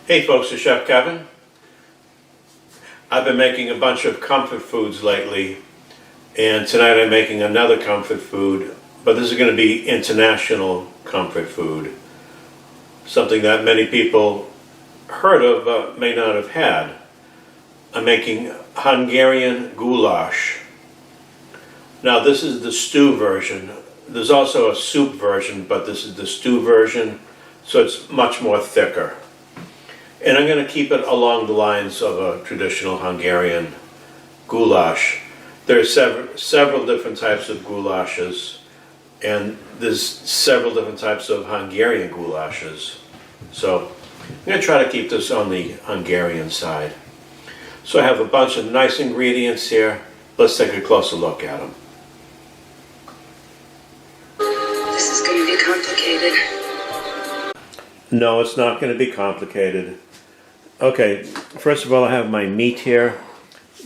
Hey folks, it's Chef Kevin. I've been making a bunch of comfort foods lately, and tonight I'm making another comfort food, but this is going to be international comfort food. Something that many people heard of but may not have had. I'm making Hungarian Goulash. Now this is the stew version. There's also a soup version, but this is the stew version, so it's much more thicker. And I'm going to keep it along the lines of a traditional Hungarian goulash. There are several different types of goulashes, and there's several different types of Hungarian goulashes. So I'm going to try to keep this on the Hungarian side. So I have a bunch of nice ingredients here. Let's take a closer look at them. This is going to be complicated. No, it's not going to be complicated. Okay, first of all, I have my meat here.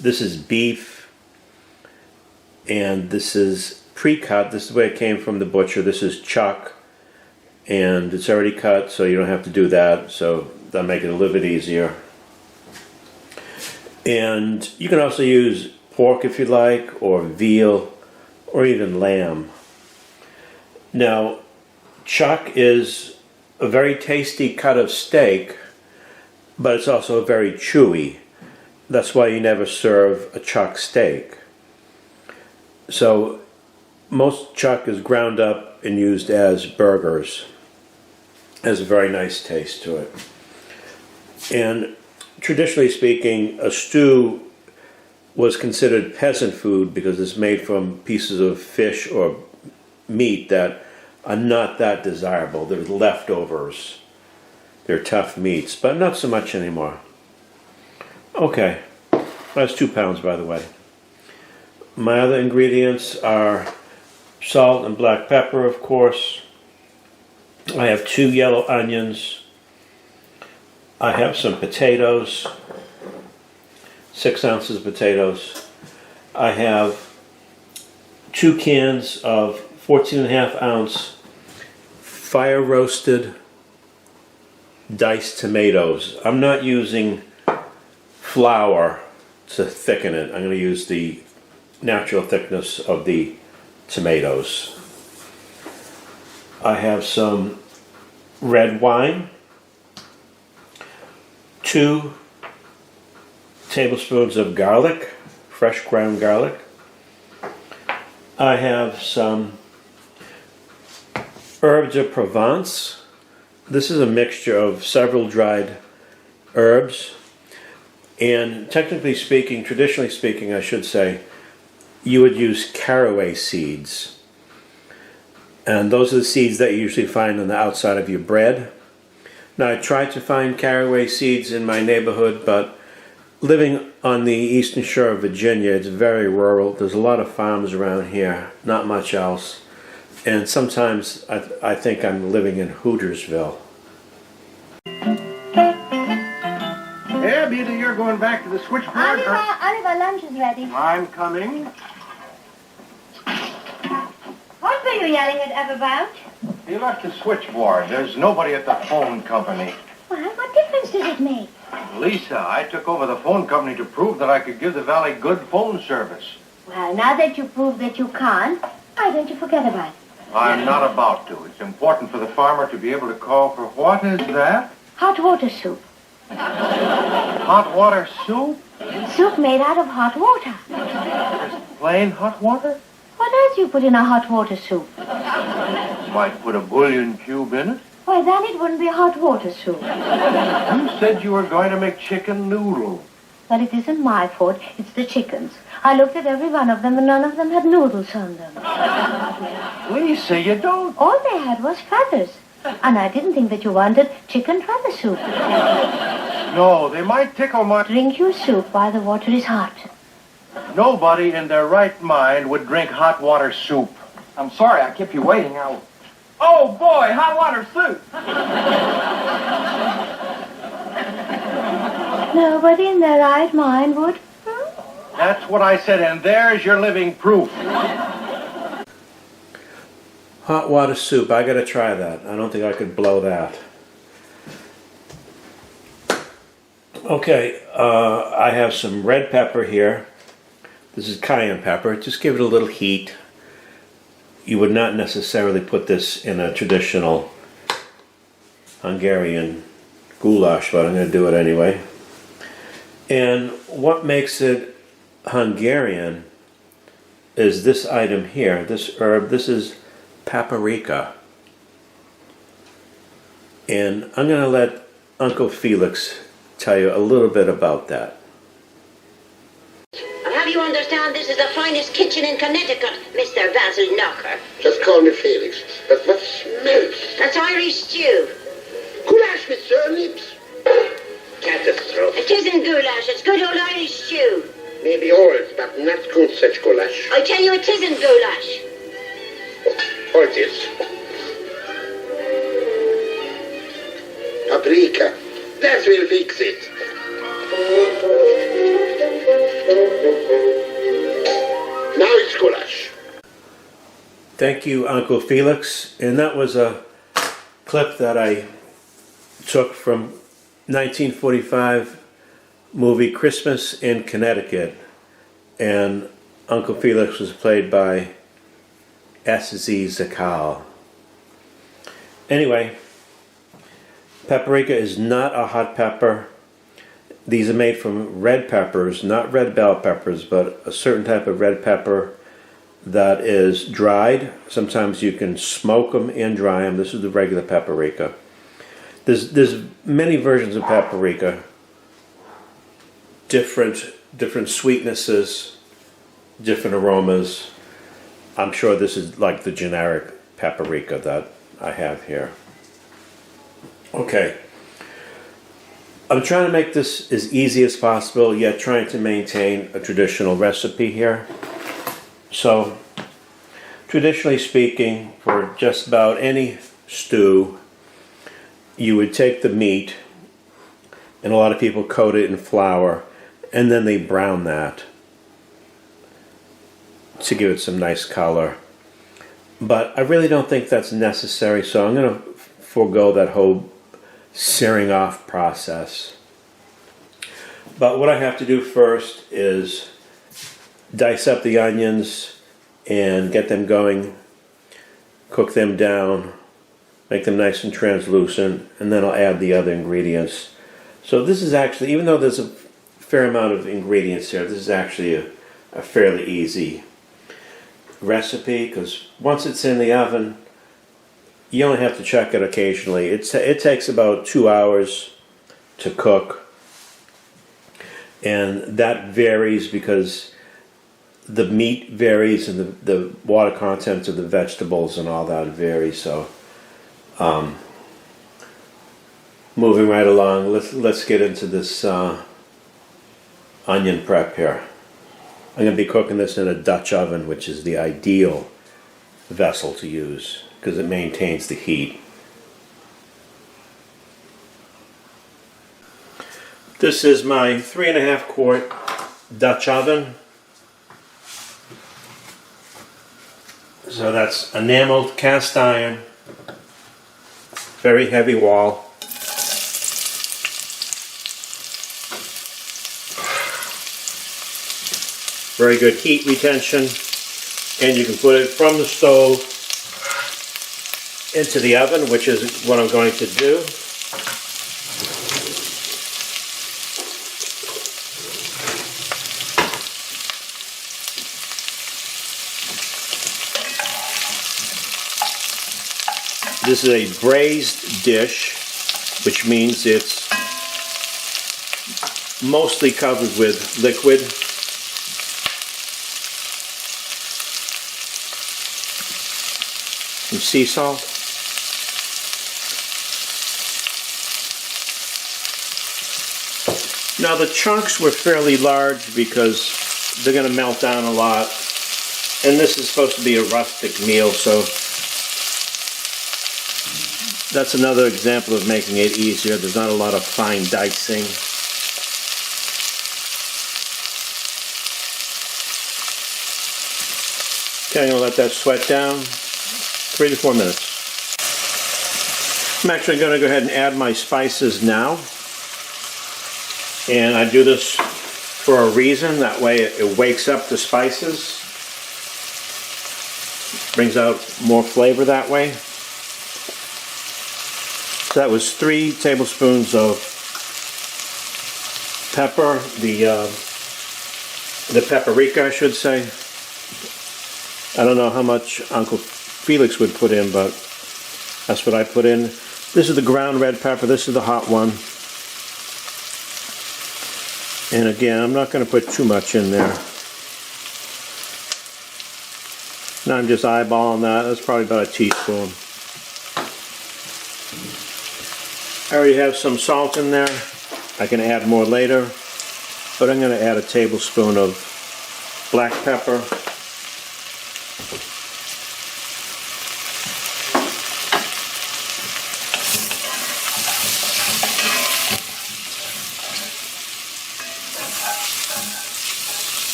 This is beef, and this is pre-cut. This is the way it came from the butcher. This is chuck, and it's already cut, so you don't have to do that, so that'll make it a little bit easier. And you can also use pork if you like, or veal, or even lamb. Now, chuck is a very tasty cut of steak, but it's also very chewy. That's why you never serve a chuck steak. So most chuck is ground up and used as burgers. It has a very nice taste to it. And traditionally speaking, a stew was considered peasant food because it's made from pieces of fish or meat that are not that desirable. They're leftovers. They're tough meats, but not so much anymore. Okay, that's 2 pounds, by the way. My other ingredients are salt and black pepper, of course. I have 2 yellow onions. I have some potatoes, 6 ounces of potatoes. I have 2 cans of 14.5 ounce fire roasted diced tomatoes. I'm not using flour to thicken it. I'm going to use the natural thickness of the tomatoes. I have some red wine, 2 tablespoons of garlic, fresh ground garlic. I have some herbes de Provence. This is a mixture of several dried herbs, and technically speaking, traditionally speaking I should say, you would use caraway seeds. And those are the seeds that you usually find on the outside of your bread. Now I tried to find caraway seeds in my neighborhood, but living on the eastern shore of Virginia, it's very rural. There's a lot of farms around here, not much else. And sometimes I think I'm living in Hootersville. Eb, either you're going back to the switchboard or... Oliver, lunch is ready. I'm coming. What were you yelling at Eb about? He left the switchboard. There's nobody at the phone company. Well, what difference does it make? Lisa, I took over the phone company to prove that I could give the valley good phone service. Well, now that you prove that you can't, why don't you forget about it? I'm not about to. It's important for the farmer to be able to call for what is that? Hot water soup. Hot water soup? Soup made out of hot water. Just plain hot water? What else do you put in a hot water soup? Might put a bouillon cube in it. Why, then it wouldn't be hot water soup. You said you were going to make chicken noodle. Well, it isn't my fault. It's the chickens. I looked at every one of them, and none of them had noodles on them. Lisa, you don't... All they had was feathers. And I didn't think that you wanted chicken feather soup. No, they might tickle my... Drink your soup while the water is hot. Nobody in their right mind would drink hot water soup. I'm sorry I kept you waiting. Oh, boy, hot water soup. Nobody in their right mind would. That's what I said, and there's your living proof. Hot water soup, I gotta try that. I don't think I could blow that. Okay, I have some red pepper here. This is cayenne pepper. Just give it a little heat. You would not necessarily put this in a traditional Hungarian goulash, but I'm going to do it anyway. And what makes it Hungarian is this item here, this herb. This is paprika. And I'm going to let Uncle Felix tell you a little bit about that. I'll have you understand this is the finest kitchen in Connecticut, Mr. Basil Knocker. Just call me Felix. But what smells? That's Irish stew. Goulash with turnips? Catastrophe. It isn't goulash, it's good old Irish stew. Maybe old, but not good such goulash. I tell you it isn't goulash. What it is? Paprika. That will fix it. Now it's goulash. Thank you, Uncle Felix. And that was a clip that I took from 1945 movie Christmas in Connecticut. And Uncle Felix was played by S.Z. Zakal. Anyway, paprika is not a hot pepper. These are made from red peppers, not red bell peppers, but a certain type of red pepper that is dried. Sometimes you can smoke them and dry them. This is the regular paprika. There's many versions of paprika, different sweetnesses, different aromas. I'm sure this is like the generic paprika that I have here. Okay, I'm trying to make this as easy as possible, yet trying to maintain a traditional recipe here. So, traditionally speaking, for just about any stew, you would take the meat, and a lot of people coat it in flour, and then they brown that to give it some nice color. But I really don't think that's necessary, so I'm going to forego that whole searing off process. But what I have to do first is dice up the onions and get them going, cook them down, make them nice and translucent, and then I'll add the other ingredients. So this is actually, even though there's a fair amount of ingredients here, this is actually a fairly easy recipe, because once it's in the oven, you only have to check it occasionally. It takes about 2 hours to cook, and that varies because the meat varies and the water content of the vegetables and all that varies. So moving right along, let's get into this onion prep here. I'm going to be cooking this in a Dutch oven, which is the ideal vessel to use because it maintains the heat. This is my 3.5 quart Dutch oven. So that's enameled cast iron, very heavy wall. Very good heat retention, and you can put it from the stove into the oven, which is what I'm going to do. This is a braised dish, which means it's mostly covered with liquid. Some sea salt. Now the chunks were fairly large because they're going to melt down a lot, and this is supposed to be a rustic meal, so that's another example of making it easier. There's not a lot of fine dicing. Okay, I'm going to let that sweat down 3 to 4 minutes. I'm actually going to go ahead and add my spices now. And I do this for a reason. That way it wakes up the spices. Brings out more flavor that way. So that was 3 tablespoons of pepper, the paprika, I should say. I don't know how much Uncle Felix would put in, but that's what I put in. This is the ground red pepper. This is the hot one. And again, I'm not going to put too much in there. Now I'm just eyeballing that. That's probably about a teaspoon. I already have some salt in there. I can add more later, but I'm going to add a tablespoon of black pepper.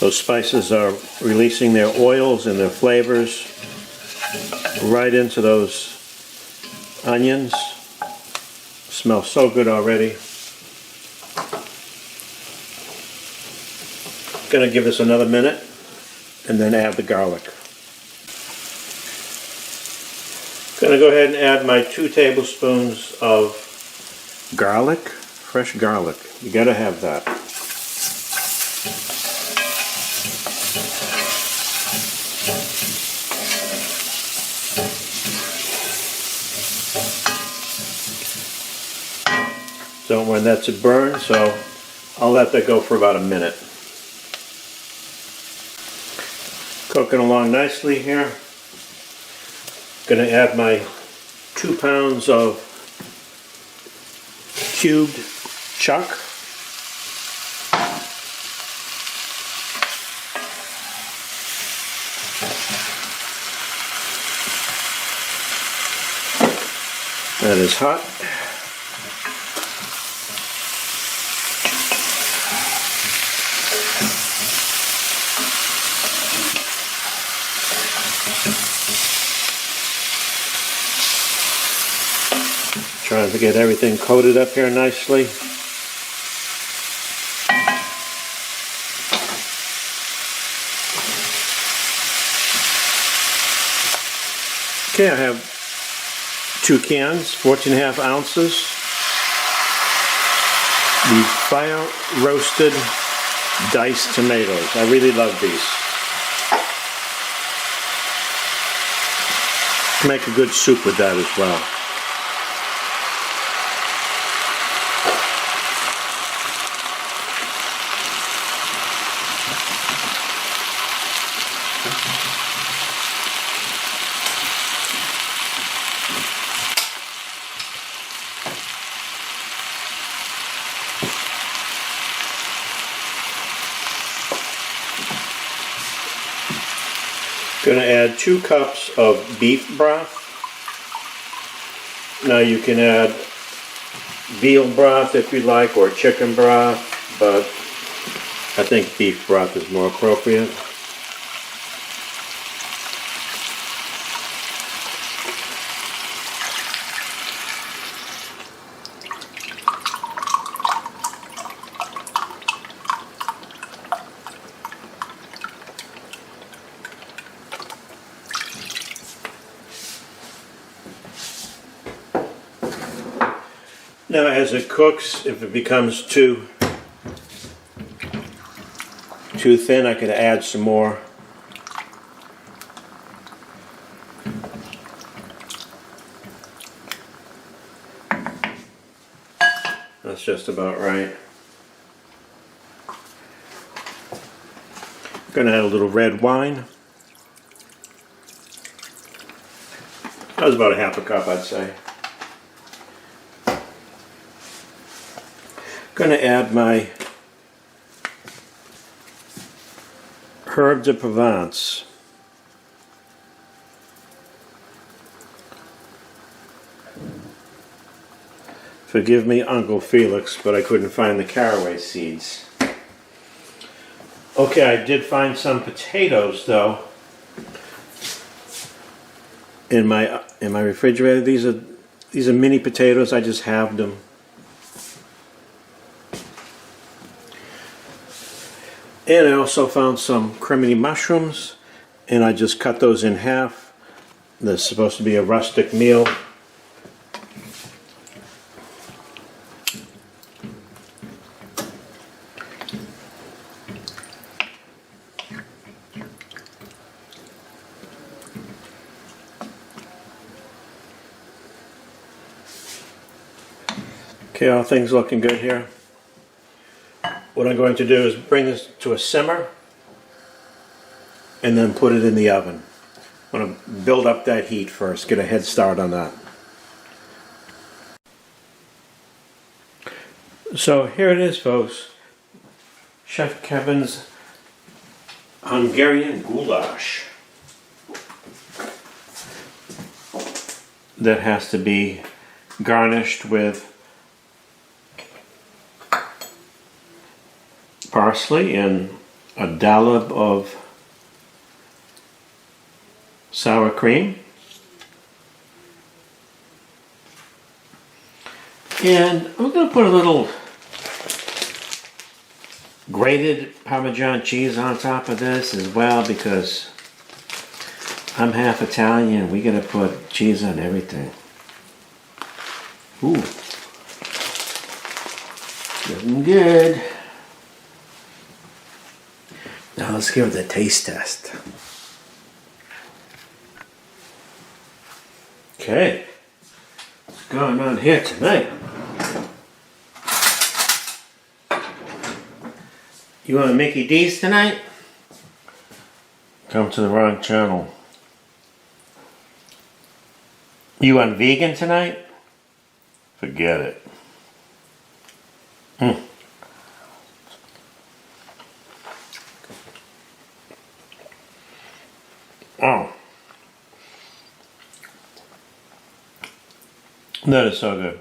Those spices are releasing their oils and their flavors right into those onions. Smells so good already. Gonna give this another minute and then add the garlic. Gonna go ahead and add my 2 tablespoons of garlic, fresh garlic. You gotta have that. Don't want that to burn, so I'll let that go for about a minute. Cooking along nicely here. Gonna add my 2 pounds of cubed chuck. That is hot. Trying to get everything coated up here nicely. Okay, I have 2 cans, 14.5 ounces. The fire roasted diced tomatoes. I really love these. Make a good soup with that as well. Going to add 2 cups of beef broth. Now you can add veal broth if you like, or chicken broth, but I think beef broth is more appropriate. Now as it cooks, if it becomes too thin, I could add some more. That's just about right. I'm going to add a little red wine. That was about a half a cup, I'd say. Going to add my herbes de Provence. Forgive me, Uncle Felix, but I couldn't find the caraway seeds. Okay, I did find some potatoes though in my refrigerator. These are mini potatoes. I just halved them. And I also found some criminy mushrooms, and I just cut those in half. This is supposed to be a rustic meal. Okay, all things looking good here. What I'm going to do is bring this to a simmer and then put it in the oven. I'm going to build up that heat first, get a head start on that. So here it is, folks. Chef Kevin's Hungarian Goulash. That has to be garnished with parsley and a dollop of sour cream. And I'm going to put a little grated Parmesan cheese on top of this as well, because I'm half Italian. We got to put cheese on everything. Ooh. Looking good. Now let's give it a taste test. Okay, what's going on here tonight? You want a Mickey D's tonight? Come to the wrong channel. You want vegan tonight? Forget it. Oh, that is so good.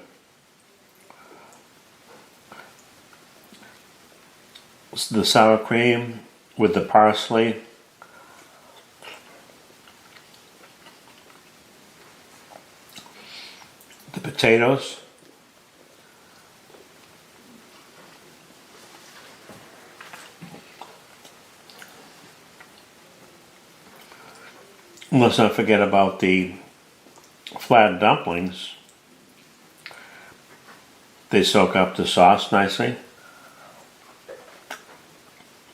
It's the sour cream with the parsley. The potatoes. Let's not forget about the flat dumplings. They soak up the sauce nicely.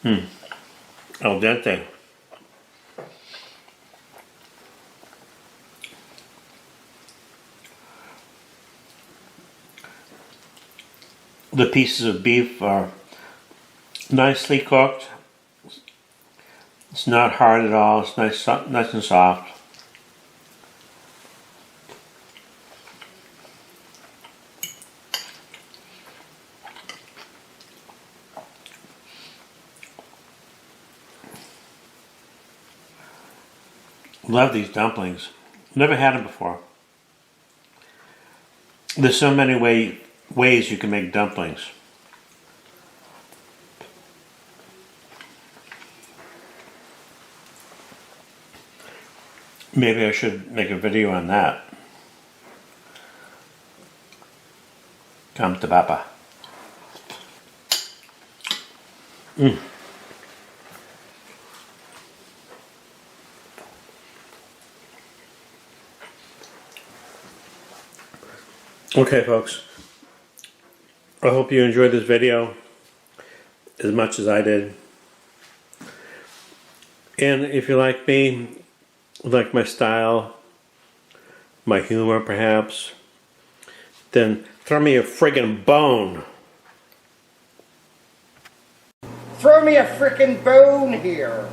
Al dente. The pieces of beef are nicely cooked. It's not hard at all. It's nice and soft. Love these dumplings. Never had them before. There's so many ways you can make dumplings. Maybe I should make a video on that. Come to Papa. Okay, folks. I hope you enjoyed this video as much as I did. And if you like me, like my style, my humor perhaps, then throw me a friggin' bone. Throw me a frickin' bone here.